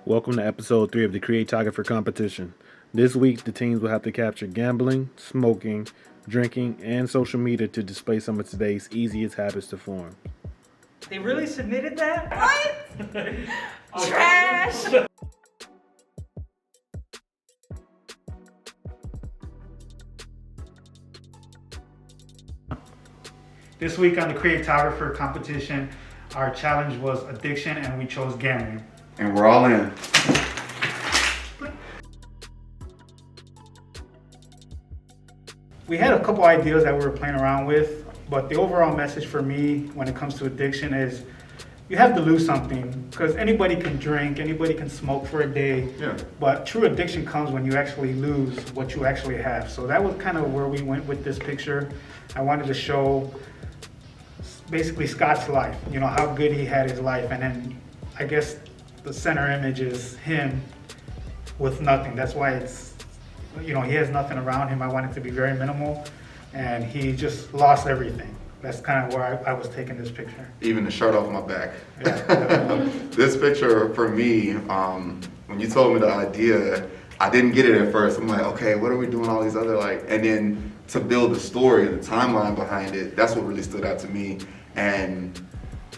Welcome to episode 3 of the Creatographer competition. This week, the teams will have to capture gambling, smoking, drinking, and social media to display some of today's easiest habits to form. They really submitted that? What? Trash! This week on the Creatographer competition, our challenge was addiction and we chose gambling. And we're all in. We had a couple ideas that we were playing around with, but the overall message for me when it comes to addiction is you have to lose something, because anybody can drink, anybody can smoke for a day, but true addiction comes when you actually lose what you actually have. So that was kind of where we went with this picture. I wanted to show basically Scott's life, you know, how good he had his life, and then I guess the center image is him with nothing. That's why it's, you know, he has nothing around him. I want it to be very minimal, and he just lost everything. That's kind of where I was taking this picture. Even the shirt off my back. Yeah. This picture for me, when you told me the idea, I didn't get it at first. I'm like, okay, what are we doing all these other and then to build the story and the timeline behind it, that's what really stood out to me. And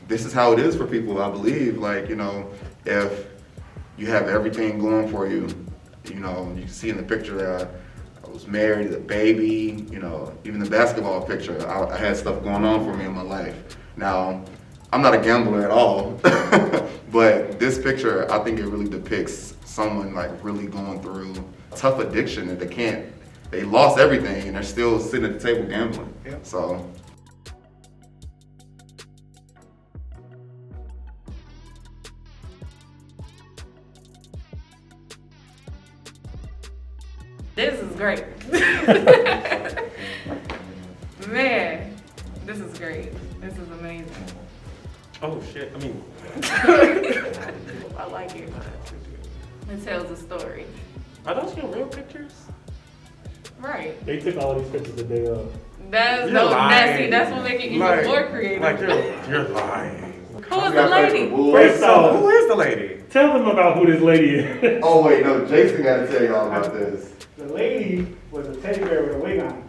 this is how it is for people, I believe. Like, you know, if you have everything going for you, you know, you can see in the picture that I was married, a baby, you know, even the basketball picture, I had stuff going on for me in my life. Now, I'm not a gambler at all, but this picture, I think it really depicts someone like really going through tough addiction that they lost everything and they're still sitting at the table gambling. Yep. So. This is great. Man, this is great. This is amazing. Oh shit, I mean. I like it. It tells a story. Are those your real pictures? Right. They took all these pictures the day of. That's You're lying. that's what makes it even more creative. Like you're lying. Who is the lady? Wait, so who is the lady? Tell them about who this lady is. Oh wait, no, Jason got to tell you all about this. The lady was a teddy bear with a wig on.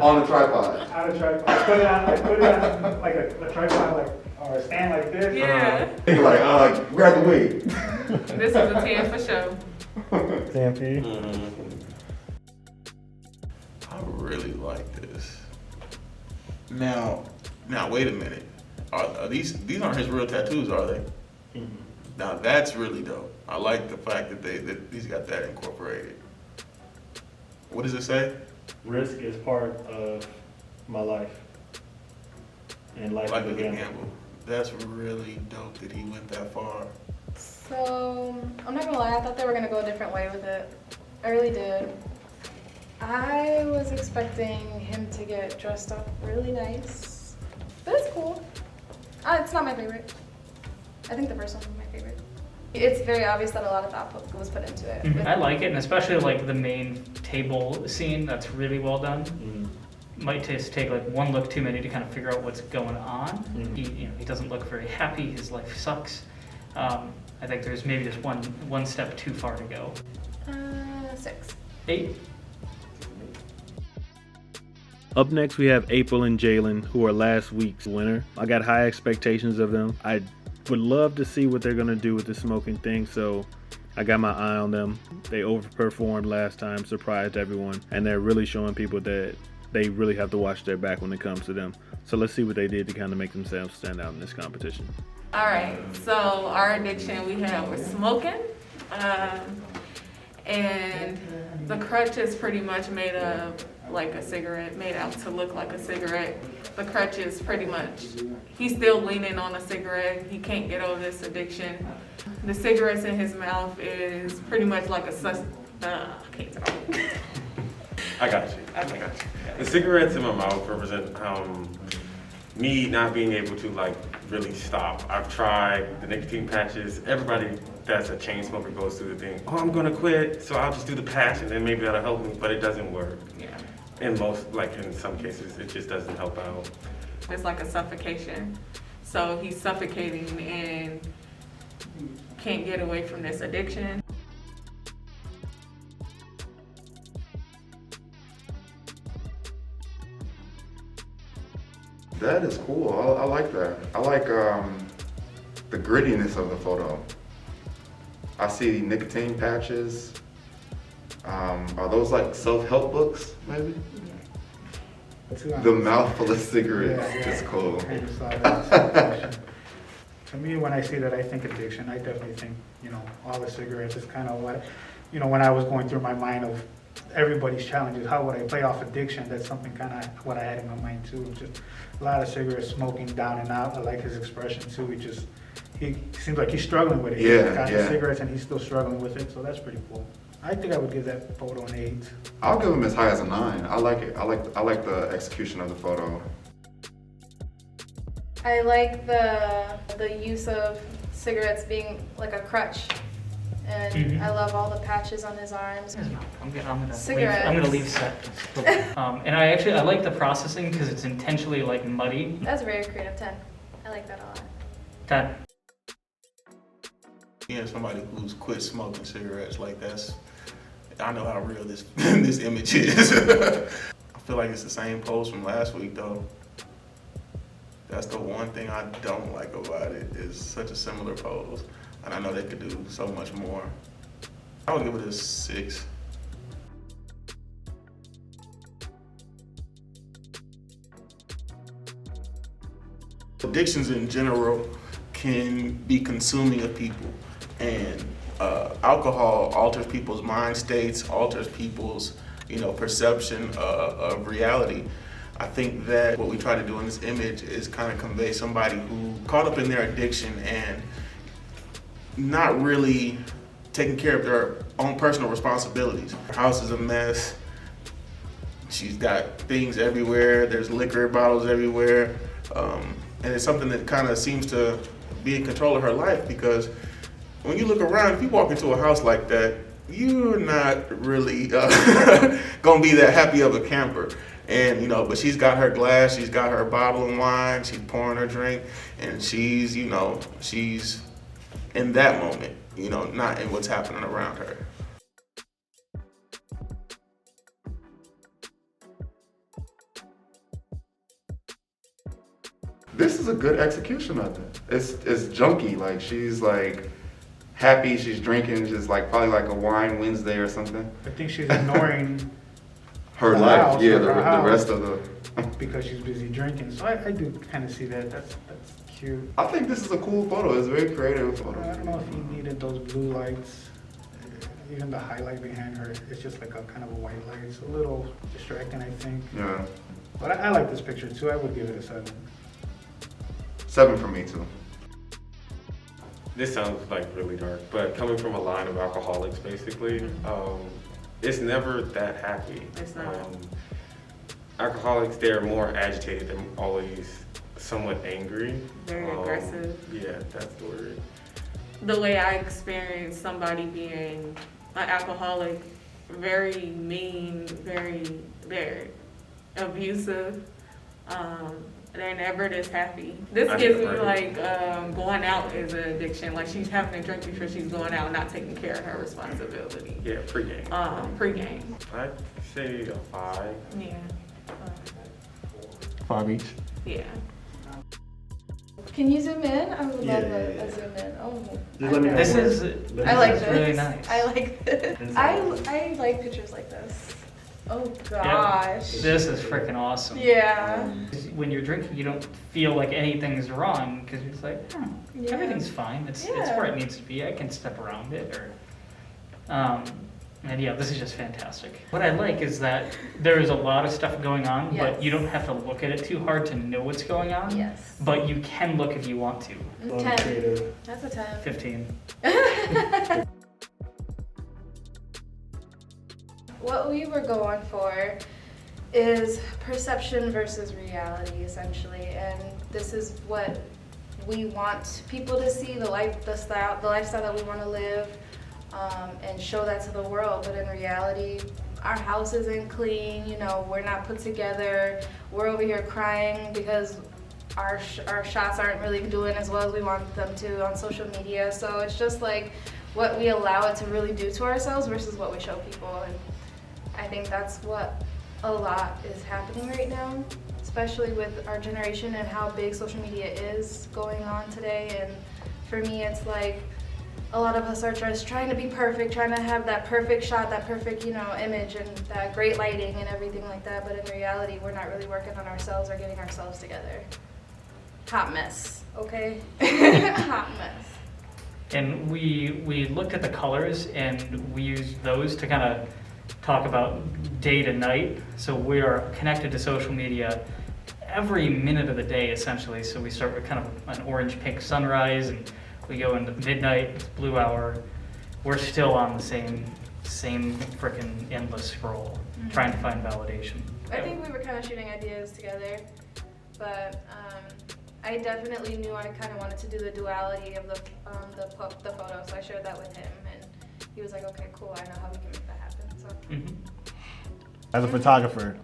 On the tripod. On a tripod. I put it on like a tripod, or a stand like this. Yeah. You're like, grab the wig. This is a 10 for sure. Stampede. I really like this. Now, wait a minute. Are these aren't his real tattoos, are they? Mm-hmm. Now that's really dope. I like the fact that he's got that incorporated. What does it say? Risk is part of my life. And life Life is is a a gamble. gamble. That's really dope that he went that far. So, I'm not gonna lie, I thought they were gonna go a different way with it. I really did. I was expecting him to get dressed up really nice, but it's cool. It's not my favorite. I think the first one was my favorite. It's very obvious that a lot of thought was put into it. I like it, and especially like the main table scene, that's really well done. Might just take like one look too many to kind of figure out what's going on. He doesn't look very happy, his life sucks. I think there's maybe just one step too far to go. 6. 8. Up next, we have April and Jalen, who are last week's winner. I got high expectations of them. I would love to see what they're going to do with the smoking thing, so I got my eye on them. They overperformed last time, surprised everyone, and they're really showing people that they really have to watch their back when it comes to them. So let's see what they did to kind of make themselves stand out in this competition. All right, so our addiction we have was smoking. And the crutch is pretty much made of like a cigarette, made out to look like a cigarette. The crutch is pretty much, he's still leaning on a cigarette. He can't get over this addiction. The cigarettes in his mouth is pretty much like I can't talk. I got you. I got you. The cigarettes in my mouth represent me not being able to like really stop. I've tried the nicotine patches. Everybody that's a chain smoker goes through the thing. Oh, I'm gonna quit, so I'll just do the patch and then maybe that'll help me, but it doesn't work. Yeah. In some cases, it just doesn't help out. It's like a suffocation. So he's suffocating and can't get away from this addiction. That is cool. I like that. I like the grittiness of the photo. I see nicotine patches. Are those like self-help books, maybe? The mouthful of cigarettes is cool. I just saw that. To me, when I see that, I think addiction. I definitely think, all the cigarettes is kind of what, when I was going through my mind of everybody's challenges, how would I play off addiction? That's something kind of what I had in my mind too. Just a lot of cigarette smoking down and out. I like his expression too. He seems like he's struggling with it. Yeah, He got yeah. the cigarettes and he's still struggling with it. So that's pretty cool. I think I would give that photo an 8. I'll give him as high as a 9. I like it. I like the execution of the photo. I like the use of cigarettes being like a crutch. And I love all the patches on his arms. I'm gonna Cigarettes. leave set. And I like the processing because it's intentionally like muddy. That's very creative. 10. I like that a lot. 10. Yeah, somebody who's quit smoking cigarettes, like I know how real this this image is. I feel like it's the same pose from last week though. That's the one thing I don't like about it, is such a similar pose. And I know they could do so much more. I would give it a 6. Addictions in general can be consuming of people, and alcohol alters people's mind states, alters people's perception of reality. I think that what we try to do in this image is kind of convey somebody who caught up in their addiction and not really taking care of their own personal responsibilities. Her house is a mess. She's got things everywhere. There's liquor bottles everywhere. And it's something that kind of seems to be in control of her life, because when you look around, if you walk into a house like that, you're not really gonna be that happy of a camper. And but she's got her glass, she's got her bottle of wine, she's pouring her drink, and she's in that moment, not in what's happening around her. This is a good execution of it. It's junky. Like, she's like happy, she's drinking, just like probably like a wine Wednesday or something. I think she's ignoring Her The life, house, yeah, or the her house. rest of the. because she's busy drinking. So I do kind of see that. That's cute. I think this is a cool photo. It's a very creative I photo. don't know if he needed those blue lights. Even the highlight behind her, it's just like a kind of a white light. It's a little distracting, I think. Yeah, But I like this picture too. I would give it a 7. 7 for me too. This sounds like really dark, but coming from a line of alcoholics, basically, it's never that happy. It's not. Alcoholics, they're more agitated. They're always somewhat angry. Very aggressive. Yeah, that's the word. The way I experienced somebody being an alcoholic, very mean, very, very abusive. They're never this happy. This gives me like going out is an addiction. Like, she's having a drink before she's going out, not taking care of her responsibility. Yeah, pregame. Pre-game. I'd say a 5. Yeah. 5 each. Yeah. Can you zoom in? I would love Yeah. a zoom in. Oh, Just let me know This where- is- let me I know. like It's this. really nice. I like this. I like pictures like this. Oh gosh. This is freaking awesome. Yeah. When you're drinking, you don't feel like anything's wrong because it's like, Yeah. everything's fine. It's Yeah. where it needs to be. I can step around it, or, and yeah, this is just fantastic. What I like is that there is a lot of stuff going on, but Yes. you don't have to look at it too hard to know what's going on. Yes. But you can look if you want to. Love 10. creative. That's a 10. 15. What we were going for is perception versus reality, essentially, and this is what we want people to see, the lifestyle that we want to live, and show that to the world. But in reality, our house isn't clean. We're not put together. We're over here crying because our shots aren't really doing as well as we want them to on social media. So it's just like what we allow it to really do to ourselves versus what we show people. And I think that's what a lot is happening right now, especially with our generation and how big social media is going on today. And for me, it's like a lot of us are just trying to be perfect, trying to have that perfect shot, that perfect, image and that great lighting and everything like that. But in reality, we're not really working on ourselves or getting ourselves together. Hot mess, okay? Hot mess. And we looked at the colors and we used those to kind of talk about day to night. So we are connected to social media every minute of the day essentially. So we start with kind of an orange-pink sunrise and we go into midnight, it's blue hour. We're still on the same freaking endless scroll, trying to find validation. I think we were kind of shooting ideas together, but I definitely knew I kind of wanted to do the duality of the photo, so I shared that with him, and he was like, okay, cool, I know how we can make that happen. So. As a photographer,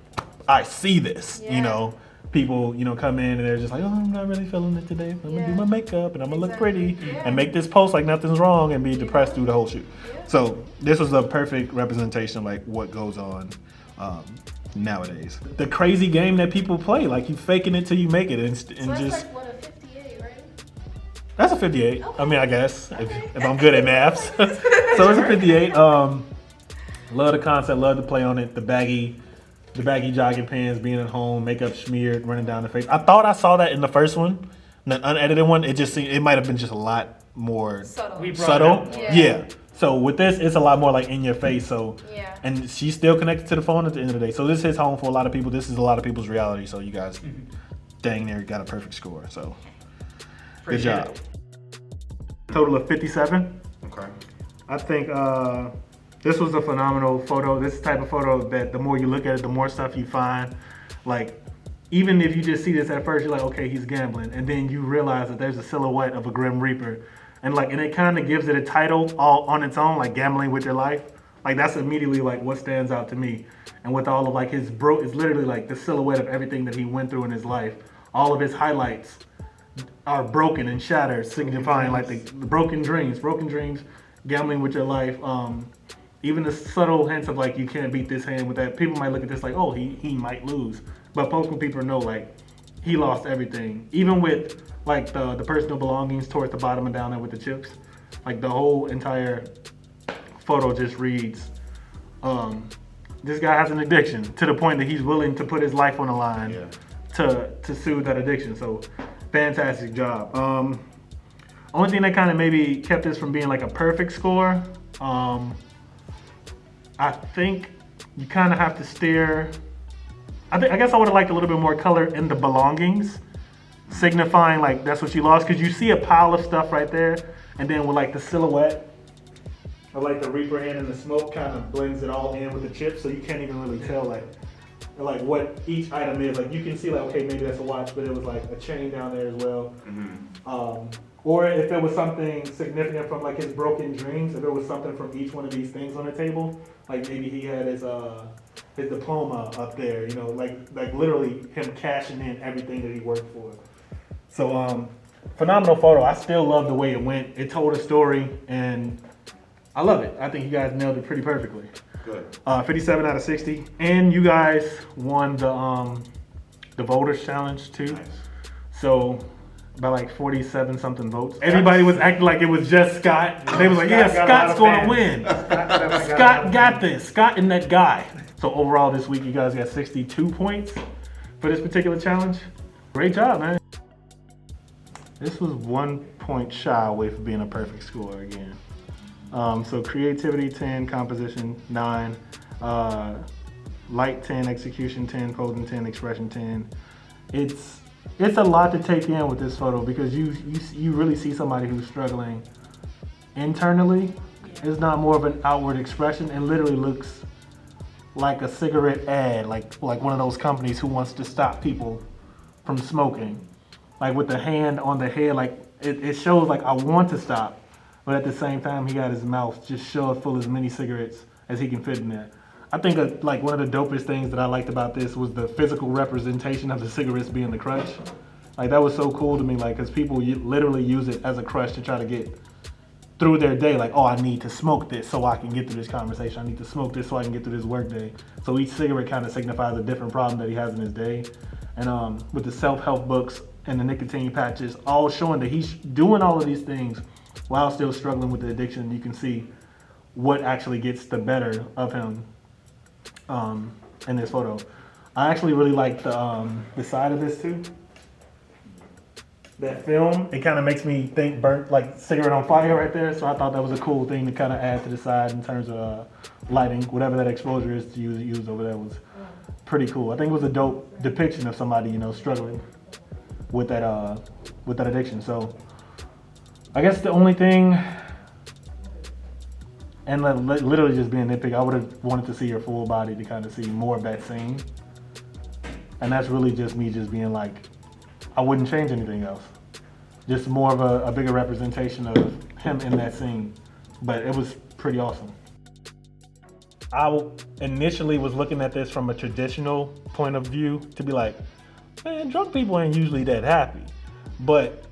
I see this, Yeah. people, come in and they're just like, oh, I'm not really feeling it today. I'm gonna do my makeup and I'm gonna look pretty Yeah. and make this post like nothing's wrong and be depressed through the whole shoot. Yeah. So this was a perfect representation of like what goes on nowadays. The crazy game that people play, like you faking it till you make it, and So that's just like, what, a 58, right? that's a 58. Okay. I mean, I guess Okay. if I'm good at maths. So it's a 58. Love the concept, love to play on it. The baggy jogging pants, being at home, makeup smeared, running down the face. I thought I saw that in the first one, the unedited one. It just seemed it might have been just a lot more Subtle. We brought it subtle. out more. Yeah. So with this, it's a lot more like in your face. So Yeah. and she's still connected to the phone at the end of the day. So this is home for a lot of people. This is a lot of people's reality. So you guys, dang near got a perfect score. So good Appreciate job. it. Total of 57. Okay. I think this was a phenomenal photo. This type of photo that the more you look at it, the more stuff you find. Like, even if you just see this at first, you're like, okay, he's gambling. And then you realize that there's a silhouette of a Grim Reaper. And it kind of gives it a title all on its own, like Gambling with Your Life. Like, that's immediately like what stands out to me. And with all of like it's literally like the silhouette of everything that he went through in his life. All of his highlights are broken and shattered, signifying like the broken dreams, gambling with your life. Even the subtle hints of like you can't beat this hand with that. People might look at this like, oh, he might lose, but poker people know like he lost everything. Even with like the personal belongings towards the bottom and down there with the chips, like the whole entire photo just reads, this guy has an addiction to the point that he's willing to put his life on the line to soothe that addiction. So fantastic job. Only thing that kind of maybe kept this from being like a perfect score, I think you kind of have to steer. I guess I would have liked a little bit more color in the belongings, signifying like that's what you lost, because you see a pile of stuff right there, and then with like the silhouette of like the Reaper hand and the smoke kind of blends it all in with the chips, so you can't even really tell like what each item is. Like you can see like, okay, maybe that's a watch, but it was like a chain down there as well. Or if it was something significant from like his broken dreams, if it was something from each one of these things on the table, like maybe he had his diploma up there, like literally him cashing in everything that he worked for. So phenomenal photo. I still love the way it went. It told a story, and I love it. I think you guys nailed it pretty perfectly. Good. 57 out of 60, and you guys won the voters challenge too. Nice. So about like 47 something votes. Everybody was acting like it was just Scott. They was like, yeah, Scott's gonna win. Scott got this. Scott and that guy. So overall this week you guys got 62 points for this particular challenge. Great job, man. This was 1 point shy away from being a perfect score again. So creativity 10, composition 9, light 10, execution 10, posing 10, expression 10. It's a lot to take in with this photo because you really see somebody who's struggling internally. It's not more of an outward expression. It literally looks like a cigarette ad, like one of those companies who wants to stop people from smoking. Like with the hand on the head, like it shows like I want to stop, but at the same time he got his mouth just shoved full of as many cigarettes as he can fit in there. I think like one of the dopest things that I liked about this was the physical representation of the cigarettes being the crutch. Like that was so cool to me, like, because people literally use it as a crutch to try to get through their day. Like, oh, I need to smoke this so I can get through this conversation. I need to smoke this so I can get through this work day. So each cigarette kind of signifies a different problem that he has in his day. And with the self-help books and the nicotine patches, all showing that he's doing all of these things while still struggling with the addiction. You can see what actually gets the better of him in this photo. I actually really like the side of this too. That film, it kind of makes me think burnt, like cigarette on fire right there. So I thought that was a cool thing to kind of add to the side in terms of lighting. Whatever that exposure is to use over there was pretty cool. I think it was a dope depiction of somebody, you know, struggling with that addiction. So I guess the only thing, and literally just being nitpicky, I would have wanted to see your full body to kind of see more of that scene. And that's really just me just being like, I wouldn't change anything else. Just more of a bigger representation of him in that scene. But it was pretty awesome. I initially was looking at this from a traditional point of view to be like, man, drunk people ain't usually that happy. But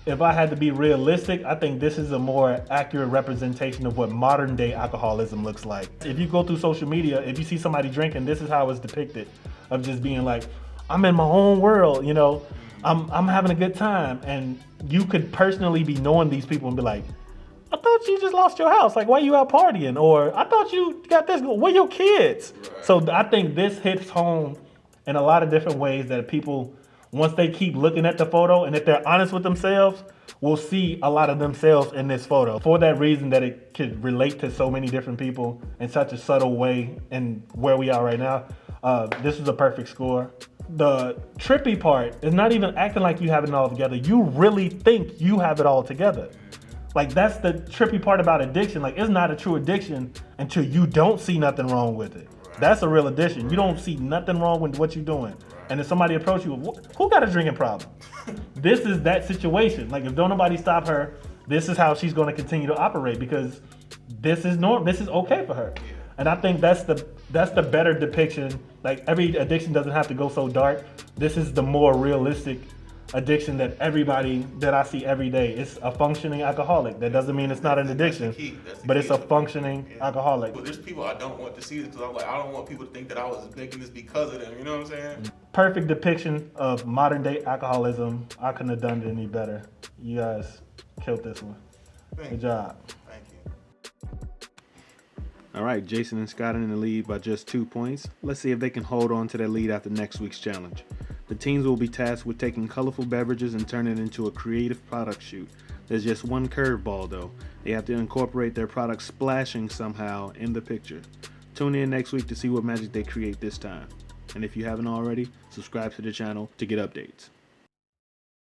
if I had to be realistic, I think this is a more accurate representation of what modern day alcoholism looks like. If you go through social media, if you see somebody drinking, this is how it's depicted, of just being like, I'm in my own world, you know, I'm having a good time. And you could personally be knowing these people and be like, I thought you just lost your house. Like, why you out partying? Or I thought you got this. Where your kids? Right. So I think this hits home in a lot of different ways that people, once they keep looking at the photo and if they're honest with themselves, will see a lot of themselves in this photo. For that reason that it could relate to so many different people in such a subtle way and where we are right now, this is a perfect score. The trippy part is not even acting like you have it all together. You really think you have it all together. Like, that's the trippy part about addiction. Like, it's not a true addiction until you don't see nothing wrong with it. That's a real addiction. You don't see nothing wrong with what you're doing. And if somebody approaches you, who got a drinking problem? This is that situation. Like, if don't nobody stop her, this is how she's going to continue to operate, because this is normal. This is okay for her. And I think that's the better depiction. Like, every addiction doesn't have to go so dark. This is the more realistic addiction that everybody that I see every day. It's a functioning alcoholic. That doesn't mean it's not an addiction, but it's a functioning alcoholic. But there's people I don't want to see this because I'm like, I don't want people to think that I was making this because of them. You know what I'm saying? Perfect depiction of modern day alcoholism. I couldn't have done it any better. You guys killed this one. Good job. Thank you. All right, Jason and Scott are in the lead by just 2 points. Let's see if they can hold on to their lead after next week's challenge. The teams will be tasked with taking colorful beverages and turning it into a creative product shoot. There's just one curveball though. They have to incorporate their product splashing somehow in the picture. Tune in next week to see what magic they create this time. And if you haven't already, subscribe to the channel to get updates.